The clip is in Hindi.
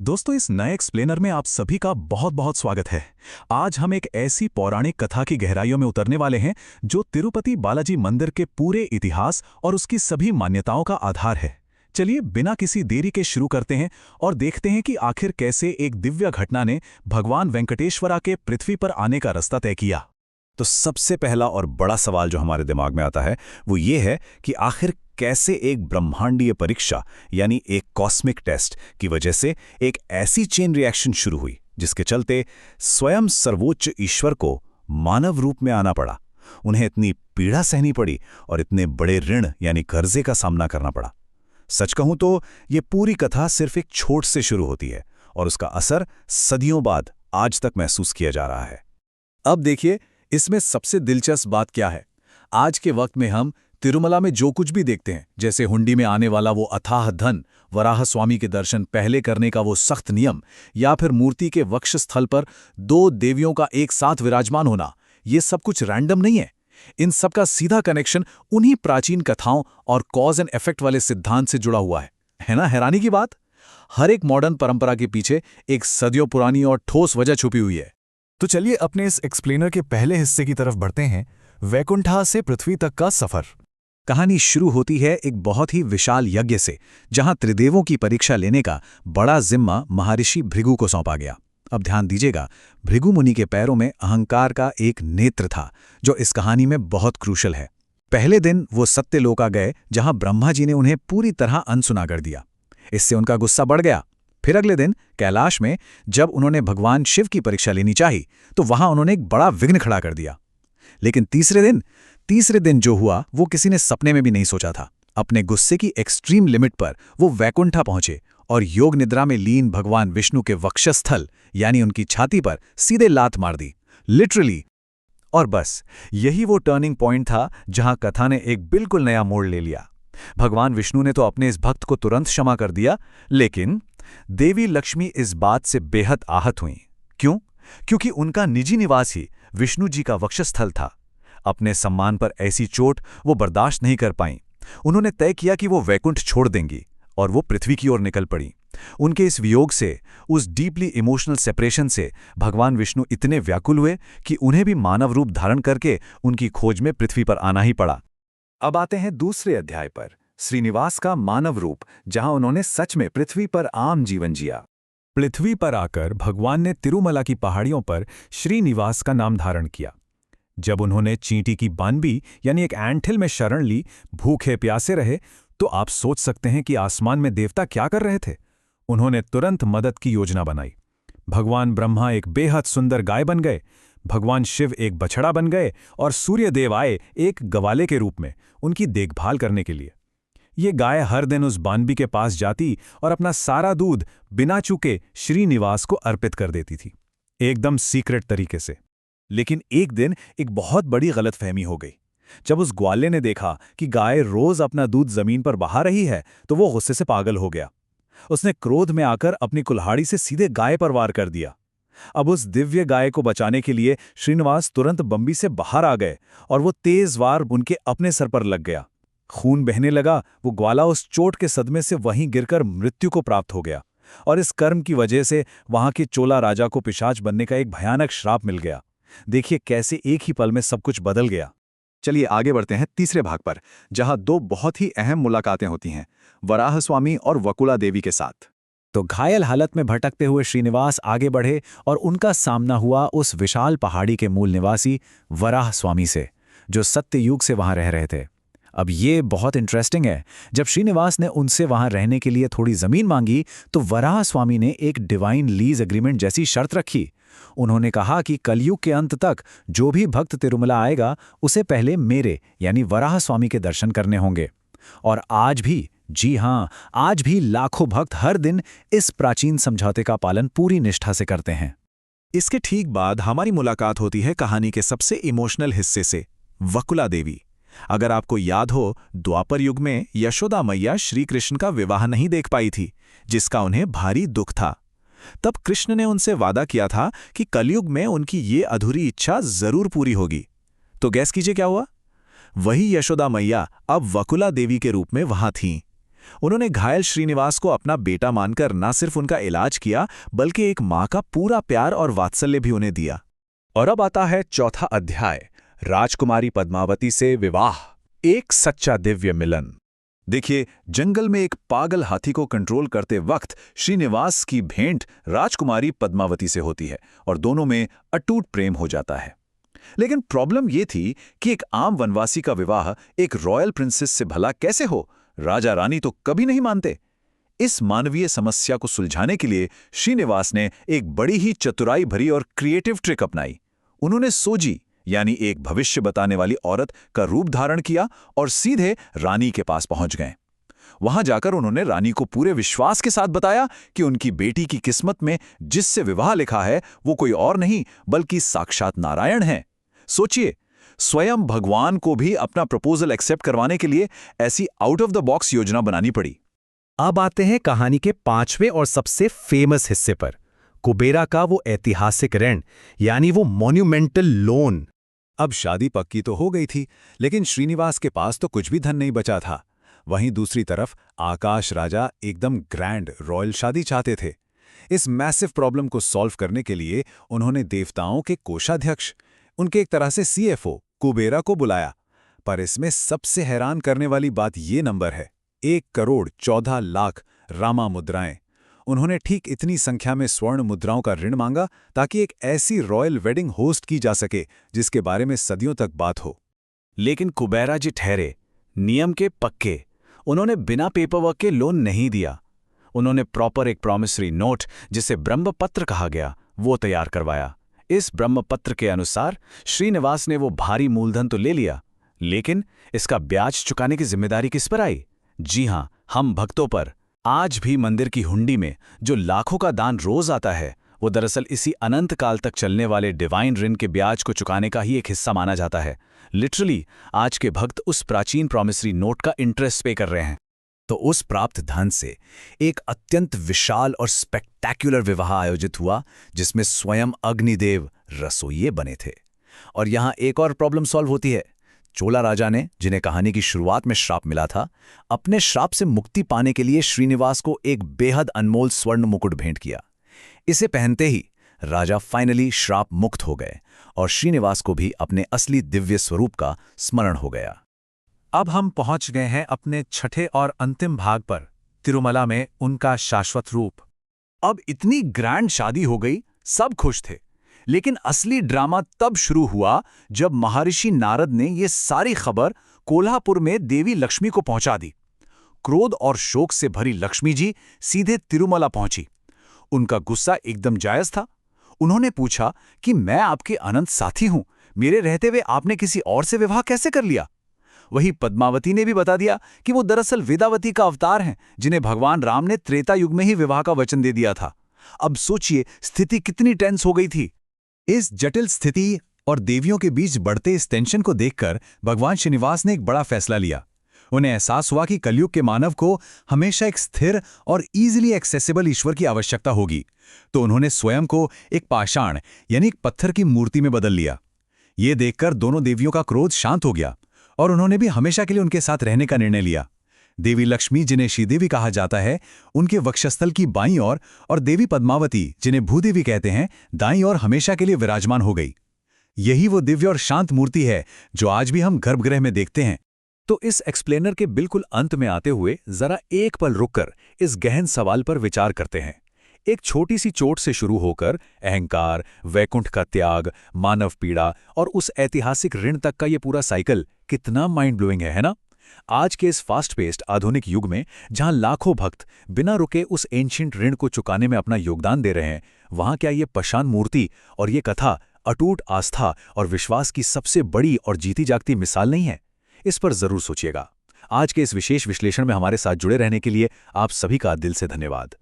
दोस्तों, इस नए एक्सप्लेनर में आप सभी का बहुत बहुत स्वागत है। आज हम एक ऐसी पौराणिक कथा की गहराइयों में उतरने वाले हैं जो तिरुपति बालाजी मंदिर के पूरे इतिहास और उसकी सभी मान्यताओं का आधार है। चलिए बिना किसी देरी के शुरू करते हैं और देखते हैं कि आखिर कैसे एक दिव्य घटना ने भगवान वेंकटेश्वरा के पृथ्वी पर आने का रास्ता तय किया। तो सबसे पहला और बड़ा सवाल जो हमारे दिमाग में आता है वो ये है कि आखिर कैसे एक ब्रह्मांडीय परीक्षा यानी एक कॉस्मिक टेस्ट की वजह से एक ऐसी चेन रिएक्शन शुरू हुई जिसके चलते स्वयं सर्वोच्च ईश्वर को मानव रूप में आना पड़ा। उन्हें इतनी पीड़ा सहनी पड़ी और इतने बड़े ऋण यानी कर्जे का सामना करना पड़ा। सच कहूं तो ये पूरी कथा सिर्फ एक छोट से शुरू होती है और उसका असर सदियों बाद आज तक महसूस किया जा रहा है। अब देखिए, इसमें सबसे दिलचस्प बात क्या है। आज के वक्त में हम तिरुमला में जो कुछ भी देखते हैं, जैसे हुंडी में आने वाला वो अथाह धन, वराह स्वामी के दर्शन पहले करने का वो सख्त नियम, या फिर मूर्ति के वक्षस्थल पर दो देवियों का एक साथ विराजमान होना, ये सब कुछ रैंडम नहीं है। इन सब का सीधा कनेक्शन उन्हीं प्राचीन कथाओं और कॉज एंड इफेक्ट वाले सिद्धांत से जुड़ा हुआ है ना हैरानी की बात। हर एक मॉडर्न परंपरा के पीछे एक सदियों पुरानी और ठोस वजह छुपी हुई है। तो चलिए अपने इस एक्सप्लेनर के पहले हिस्से की तरफ बढ़ते हैं, वैकुंठा से पृथ्वी तक का सफर। कहानी शुरू होती है एक बहुत ही विशाल यज्ञ से, जहां त्रिदेवों की परीक्षा लेने का बड़ा जिम्मा महर्षि भृगु को सौंपा गया। अब ध्यान दीजिएगा, भृगु मुनि के पैरों में अहंकार का एक नेत्र था जो इस कहानी में बहुत क्रूशल है। पहले दिन वो सत्यलोका गए जहां ब्रह्मा जी ने उन्हें पूरी तरह अनसुना कर दिया। इससे उनका गुस्सा बढ़ गया। फिर अगले दिन कैलाश में जब उन्होंने भगवान शिव की परीक्षा लेनी चाही तो वहां उन्होंने एक बड़ा विघ्न खड़ा कर दिया। लेकिन तीसरे दिन जो हुआ वो किसी ने सपने में भी नहीं सोचा था। अपने गुस्से की एक्सट्रीम लिमिट पर वो वैकुंठा पहुंचे और योग निद्रा में लीन भगवान विष्णु के वक्षस्थल यानी उनकी छाती पर सीधे लात मार दी, लिटरली। और बस यही वो टर्निंग पॉइंट था जहां कथा ने एक बिल्कुल नया मोड़ ले लिया। भगवान विष्णु ने तो अपने इस भक्त को तुरंत क्षमा कर दिया, लेकिन देवी लक्ष्मी इस बात से बेहद आहत हुईं। क्यों? क्योंकि उनका निजी निवास ही विष्णु जी का वक्षस्थल था। अपने सम्मान पर ऐसी चोट वो बर्दाश्त नहीं कर पाईं। उन्होंने तय किया कि वो वैकुंठ छोड़ देंगी और वो पृथ्वी की ओर निकल पड़ी। उनके इस वियोग से, उस डीपली इमोशनल सेपरेशन से भगवान विष्णु इतने व्याकुल हुए कि उन्हें भी मानव रूप धारण करके उनकी खोज में पृथ्वी पर आना ही पड़ा। अब आते हैं दूसरे अध्याय पर, श्रीनिवास का मानव रूप, जहां उन्होंने सच में पृथ्वी पर आम जीवन जिया। पृथ्वी पर आकर भगवान ने तिरुमला की पहाड़ियों पर श्रीनिवास का नाम धारण किया। जब उन्होंने चींटी की बानबी यानी एक एंटहिल में शरण ली, भूखे प्यासे रहे, तो आप सोच सकते हैं कि आसमान में देवता क्या कर रहे थे। उन्होंने तुरंत मदद की योजना बनाई। भगवान ब्रह्मा एक बेहद सुंदर गाय बन गए, भगवान शिव एक बछड़ा बन गए और सूर्यदेव आए एक गवाले के रूप में उनकी देखभाल करने के लिए। ये गाय हर दिन उस बानबी के पास जाती और अपना सारा दूध बिना चूके श्रीनिवास को अर्पित कर देती थी, एकदम सीक्रेट तरीके से। लेकिन एक दिन एक बहुत बड़ी गलतफहमी हो गई। जब उस ग्वाले ने देखा कि गाय रोज अपना दूध जमीन पर बहा रही है तो वो गुस्से से पागल हो गया। उसने क्रोध में आकर अपनी कुल्हाड़ी से सीधे गाय पर वार कर दिया। अब उस दिव्य गाय को बचाने के लिए श्रीनिवास तुरंत बम्बी से बाहर आ गए और वो तेज वार उनके अपने सर पर लग गया। खून बहने लगा। वो ग्वाला उस चोट के सदमे से वहीं गिरकर मृत्यु को प्राप्त हो गया और इस कर्म की वजह से वहां के चोला राजा को पिशाच बनने का एक भयानक श्राप मिल गया। देखिए कैसे एक ही पल में सब कुछ बदल गया। चलिए आगे बढ़ते हैं तीसरे भाग पर, जहां दो बहुत ही अहम मुलाकातें होती हैं, वराह स्वामी और वकुला देवी के साथ। तो घायल हालत में भटकते हुए श्रीनिवास आगे बढ़े और उनका सामना हुआ उस विशाल पहाड़ी के मूल निवासी वराह स्वामी से, जो सत्य युग से वहां रह रहे थे। अब ये बहुत इंटरेस्टिंग है। जब श्रीनिवास ने उनसे वहां रहने के लिए थोड़ी जमीन मांगी तो वराह स्वामी ने एक डिवाइन लीज एग्रीमेंट जैसी शर्त रखी। उन्होंने कहा कि कलयुग के अंत तक जो भी भक्त तिरुमला आएगा उसे पहले मेरे यानी वराह स्वामी के दर्शन करने होंगे। और आज भी, जी हां, आज भी लाखों भक्त हर दिन इस प्राचीन समझौते का पालन पूरी निष्ठा से करते हैं। इसके ठीक बाद हमारी मुलाकात होती है कहानी के सबसे इमोशनल हिस्से से, वकुला देवी। अगर आपको याद हो, द्वापर युग में यशोदा मैया श्री कृष्ण का विवाह नहीं देख पाई थी, जिसका उन्हें भारी दुख था। तब कृष्ण ने उनसे वादा किया था कि कलयुग में उनकी ये अधूरी इच्छा जरूर पूरी होगी। तो गैस कीजिए क्या हुआ? वही यशोदा मैया अब वकुला देवी के रूप में वहां थीं। उन्होंने घायल श्रीनिवास को अपना बेटा मानकर न सिर्फ उनका इलाज किया, बल्कि एक मां का पूरा प्यार और वात्सल्य भी उन्हें दिया। और अब आता है चौथा अध्याय, राजकुमारी पद्मावती से विवाह, एक सच्चा दिव्य मिलन। देखिए, जंगल में एक पागल हाथी को कंट्रोल करते वक्त श्रीनिवास की भेंट राजकुमारी पद्मावती से होती है और दोनों में अटूट प्रेम हो जाता है। लेकिन प्रॉब्लम ये थी कि एक आम वनवासी का विवाह एक रॉयल प्रिंसेस से भला कैसे हो? राजा रानी तो कभी नहीं मानते। इस मानवीय समस्या को सुलझाने के लिए श्रीनिवास ने एक बड़ी ही चतुराई भरी और क्रिएटिव ट्रिक अपनाई। उन्होंने सोजी, यानी एक भविष्य बताने वाली औरत का रूप धारण किया और सीधे रानी के पास पहुंच गए। वहां जाकर उन्होंने रानी को पूरे विश्वास के साथ बताया कि उनकी बेटी की किस्मत में जिससे विवाह लिखा है वो कोई और नहीं बल्कि साक्षात नारायण है। सोचिए, स्वयं भगवान को भी अपना प्रपोजल एक्सेप्ट करवाने के लिए ऐसी आउट ऑफ द बॉक्स योजना बनानी पड़ी। अब आते हैं कहानी के 5वें और सबसे फेमस हिस्से पर, कुबेरा का वो ऐतिहासिक ऋण, यानी वो मॉन्यूमेंटल लोन। अब शादी पक्की तो हो गई थी, लेकिन श्रीनिवास के पास तो कुछ भी धन नहीं बचा था। वहीं दूसरी तरफ आकाश राजा एकदम ग्रैंड रॉयल शादी चाहते थे। इस मैसिव प्रॉब्लम को सॉल्व करने के लिए उन्होंने देवताओं के कोषाध्यक्ष, उनके एक तरह से CFO कुबेरा को बुलाया। पर इसमें सबसे हैरान करने वाली बात ये नंबर है, 1,14,00,000 रामा मुद्राएं। उन्होंने ठीक इतनी संख्या में स्वर्ण मुद्राओं का ऋण मांगा ताकि एक ऐसी रॉयल वेडिंग होस्ट की जा सके जिसके बारे में सदियों तक बात हो। लेकिन कुबेरा जी ठहरे, नियम के पक्के। उन्होंने बिना पेपरवर्क के लोन नहीं दिया। उन्होंने प्रॉपर एक प्रॉमिसरी नोट, जिसे ब्रह्मपत्र कहा गया, वो तैयार करवाया। इस ब्रह्मपत्र के अनुसार श्रीनिवास ने वो भारी मूलधन तो ले लिया, लेकिन इसका ब्याज चुकाने की जिम्मेदारी किस पर आई? जी हां, हम भक्तों पर। आज भी मंदिर की हुंडी में जो लाखों का दान रोज आता है, वो दरअसल इसी अनंत काल तक चलने वाले डिवाइन ऋण के ब्याज को चुकाने का ही एक हिस्सा माना जाता है। लिटरली आज के भक्त उस प्राचीन प्रॉमिसरी नोट का इंटरेस्ट पे कर रहे हैं। तो उस प्राप्त धन से एक अत्यंत विशाल और स्पेक्टैक्युलर विवाह आयोजित हुआ, जिसमें स्वयं अग्निदेव रसोइये बने थे। और यहां एक और प्रॉब्लम सॉल्व होती है। चोला राजा ने, जिन्हें कहानी की शुरुआत में श्राप मिला था, अपने श्राप से मुक्ति पाने के लिए श्रीनिवास को एक बेहद अनमोल स्वर्ण मुकुट भेंट किया। इसे पहनते ही राजा फाइनली श्राप मुक्त हो गए और श्रीनिवास को भी अपने असली दिव्य स्वरूप का स्मरण हो गया। अब हम पहुंच गए हैं अपने छठे और अंतिम भाग पर, तिरुमला में उनका शाश्वत रूप। अब इतनी ग्रैंड शादी हो गई, सब खुश थे। लेकिन असली ड्रामा तब शुरू हुआ जब महर्षि नारद ने ये सारी खबर कोल्हापुर में देवी लक्ष्मी को पहुंचा दी। क्रोध और शोक से भरी लक्ष्मी जी सीधे तिरुमला पहुंची। उनका गुस्सा एकदम जायज था। उन्होंने पूछा कि मैं आपके अनंत साथी हूं, मेरे रहते हुए आपने किसी और से विवाह कैसे कर लिया? वही पद्मावती ने भी बता दिया कि वो दरअसल वेदावती का अवतार हैं, जिन्हें भगवान राम ने त्रेता युग में ही विवाह का वचन दे दिया था। अब सोचिए स्थिति कितनी टेंस हो गई थी। इस जटिल स्थिति और देवियों के बीच बढ़ते इस टेंशन को देखकर भगवान श्रीनिवास ने एक बड़ा फैसला लिया। उन्हें एहसास हुआ कि कलयुग के मानव को हमेशा एक स्थिर और इजीली एक्सेसिबल ईश्वर की आवश्यकता होगी। तो उन्होंने स्वयं को एक पाषाण यानी एक पत्थर की मूर्ति में बदल लिया। ये देखकर दोनों देवियों का क्रोध शांत हो गया और उन्होंने भी हमेशा के लिए उनके साथ रहने का निर्णय लिया। देवी लक्ष्मी, जिन्हें श्रीदेवी कहा जाता है, उनके वक्षस्थल की बाईं ओर और देवी पद्मावती, जिन्हें भूदेवी कहते हैं, दाईं ओर हमेशा के लिए विराजमान हो गई। यही वो दिव्य और शांत मूर्ति है जो आज भी हम गर्भगृह में देखते हैं। तो इस एक्सप्लेनर के बिल्कुल अंत में आते हुए जरा एक पल रुककर इस गहन सवाल पर विचार करते हैं। एक छोटी सी चोट से शुरू होकर अहंकार, वैकुंठ का त्याग, मानव पीड़ा और उस ऐतिहासिक ऋण तक का ये पूरा साइकिल कितना माइंड ब्लोइंग है ना? आज के इस फास्ट पेस्ड आधुनिक युग में जहां लाखों भक्त बिना रुके उस एंशिएंट ऋण को चुकाने में अपना योगदान दे रहे हैं, वहां क्या ये पाषाण मूर्ति और ये कथा अटूट आस्था और विश्वास की सबसे बड़ी और जीती जागती मिसाल नहीं है? इस पर जरूर सोचिएगा। आज के इस विशेष विश्लेषण में हमारे साथ जुड़े रहने के लिए आप सभी का दिल से धन्यवाद।